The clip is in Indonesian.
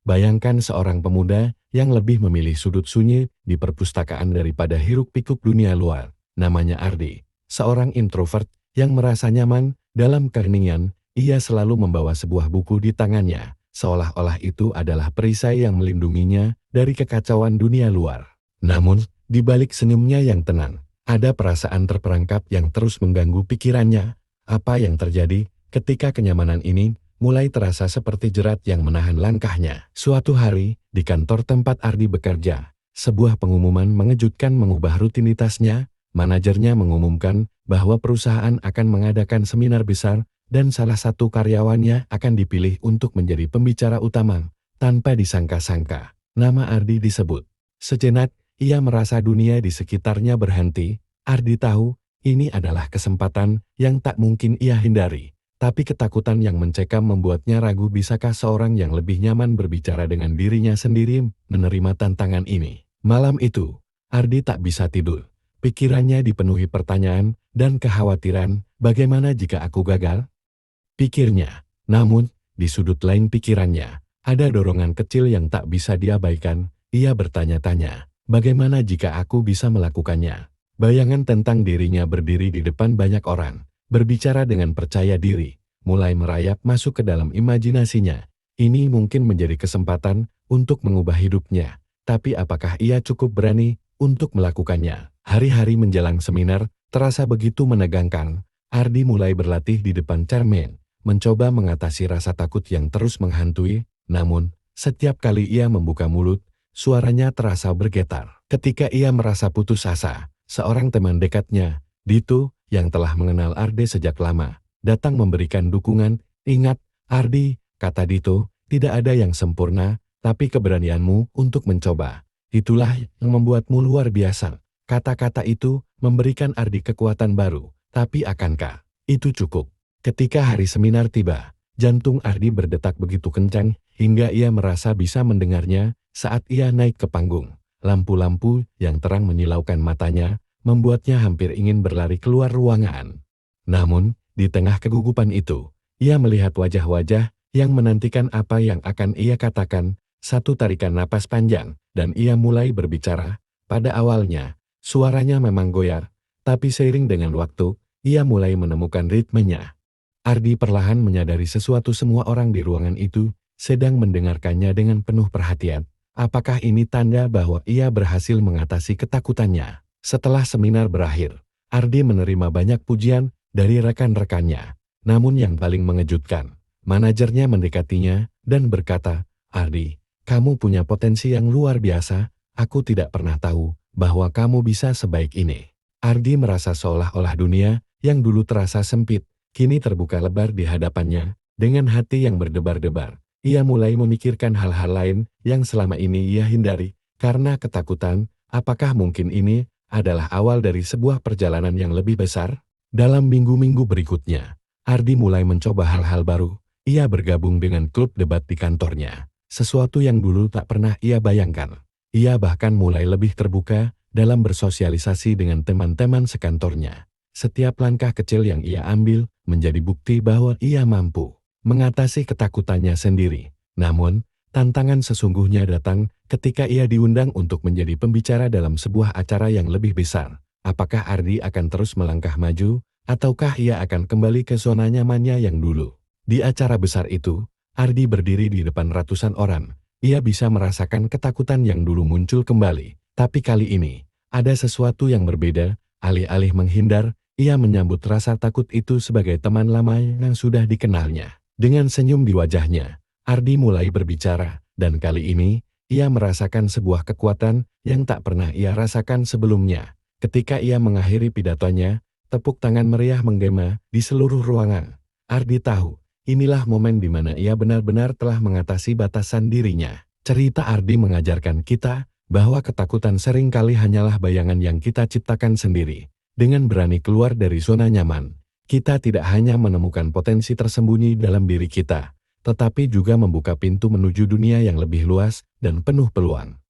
Bayangkan seorang pemuda yang lebih memilih sudut sunyi di perpustakaan daripada hiruk-pikuk dunia luar. Namanya Ardi, seorang introvert yang merasa nyaman dalam keheningan. Ia selalu membawa sebuah buku di tangannya, seolah-olah itu adalah perisai yang melindunginya dari kekacauan dunia luar. Namun, di balik senyumnya yang tenang, ada perasaan terperangkap yang terus mengganggu pikirannya. Apa yang terjadi ketika kenyamanan ini mulai terasa seperti jerat yang menahan langkahnya? Suatu hari, di kantor tempat Ardi bekerja, sebuah pengumuman mengejutkan mengubah rutinitasnya. Manajernya mengumumkan bahwa perusahaan akan mengadakan seminar besar dan salah satu karyawannya akan dipilih untuk menjadi pembicara utama. Tanpa disangka-sangka, nama Ardi disebut. Sejenak, ia merasa dunia di sekitarnya berhenti. Ardi tahu, ini adalah kesempatan yang tak mungkin ia hindari. Tapi ketakutan yang mencekam membuatnya ragu, bisakah seorang yang lebih nyaman berbicara dengan dirinya sendiri menerima tantangan ini. Malam itu, Ardi tak bisa tidur. Pikirannya dipenuhi pertanyaan dan kekhawatiran, bagaimana jika aku gagal? Pikirnya. Namun, di sudut lain pikirannya, ada dorongan kecil yang tak bisa diabaikan. Ia bertanya-tanya, bagaimana jika aku bisa melakukannya? Bayangan tentang dirinya berdiri di depan banyak orang, berbicara dengan percaya diri, mulai merayap masuk ke dalam imajinasinya. Ini mungkin menjadi kesempatan untuk mengubah hidupnya. Tapi apakah ia cukup berani untuk melakukannya? Hari-hari menjelang seminar terasa begitu menegangkan. Ardi mulai berlatih di depan cermin, mencoba mengatasi rasa takut yang terus menghantui. Namun, setiap kali ia membuka mulut, suaranya terasa bergetar. Ketika ia merasa putus asa, seorang teman dekatnya, Dito, yang telah mengenal Ardi sejak lama, datang memberikan dukungan. Ingat, Ardi, kata Dito, tidak ada yang sempurna, tapi keberanianmu untuk mencoba, itulah yang membuatmu luar biasa. Kata-kata itu memberikan Ardi kekuatan baru. Tapi akankah itu cukup? Ketika hari seminar tiba, jantung Ardi berdetak begitu kencang hingga ia merasa bisa mendengarnya saat ia naik ke panggung. Lampu-lampu yang terang menyilaukan matanya, membuatnya hampir ingin berlari keluar ruangan. Namun, di tengah kegugupan itu, ia melihat wajah-wajah yang menantikan apa yang akan ia katakan. Satu tarikan napas panjang, dan ia mulai berbicara. Pada awalnya, suaranya memang goyar, tapi seiring dengan waktu, ia mulai menemukan ritmenya. Ardi perlahan menyadari sesuatu. Semua orang di ruangan itu sedang mendengarkannya dengan penuh perhatian. Apakah ini tanda bahwa ia berhasil mengatasi ketakutannya? Setelah seminar berakhir, Ardi menerima banyak pujian dari rekan-rekannya. Namun yang paling mengejutkan, manajernya mendekatinya dan berkata, Ardi, kamu punya potensi yang luar biasa. Aku tidak pernah tahu bahwa kamu bisa sebaik ini. Ardi merasa seolah-olah dunia yang dulu terasa sempit, kini terbuka lebar di hadapannya. Dengan hati yang berdebar-debar, ia mulai memikirkan hal-hal lain yang selama ini ia hindari. Karena ketakutan, apakah mungkin ini adalah awal dari sebuah perjalanan yang lebih besar? Dalam minggu-minggu berikutnya, Ardi mulai mencoba hal-hal baru. Ia bergabung dengan klub debat di kantornya, sesuatu yang dulu tak pernah ia bayangkan. Ia bahkan mulai lebih terbuka dalam bersosialisasi dengan teman-teman sekantornya. Setiap langkah kecil yang ia ambil menjadi bukti bahwa ia mampu mengatasi ketakutannya sendiri. Namun, tantangan sesungguhnya datang ketika ia diundang untuk menjadi pembicara dalam sebuah acara yang lebih besar. Apakah Ardi akan terus melangkah maju, ataukah ia akan kembali ke zona nyamannya yang dulu? Di acara besar itu, Ardi berdiri di depan ratusan orang. Ia bisa merasakan ketakutan yang dulu muncul kembali. Tapi kali ini, ada sesuatu yang berbeda. Alih-alih menghindar, ia menyambut rasa takut itu sebagai teman lama yang sudah dikenalnya. Dengan senyum di wajahnya, Ardi mulai berbicara, dan kali ini, ia merasakan sebuah kekuatan yang tak pernah ia rasakan sebelumnya. Ketika ia mengakhiri pidatonya, tepuk tangan meriah menggema di seluruh ruangan. Ardi tahu, inilah momen di mana ia benar-benar telah mengatasi batasan dirinya. Cerita Ardi mengajarkan kita bahwa ketakutan seringkali hanyalah bayangan yang kita ciptakan sendiri. Dengan berani keluar dari zona nyaman, kita tidak hanya menemukan potensi tersembunyi dalam diri kita, tetapi juga membuka pintu menuju dunia yang lebih luas dan penuh peluang.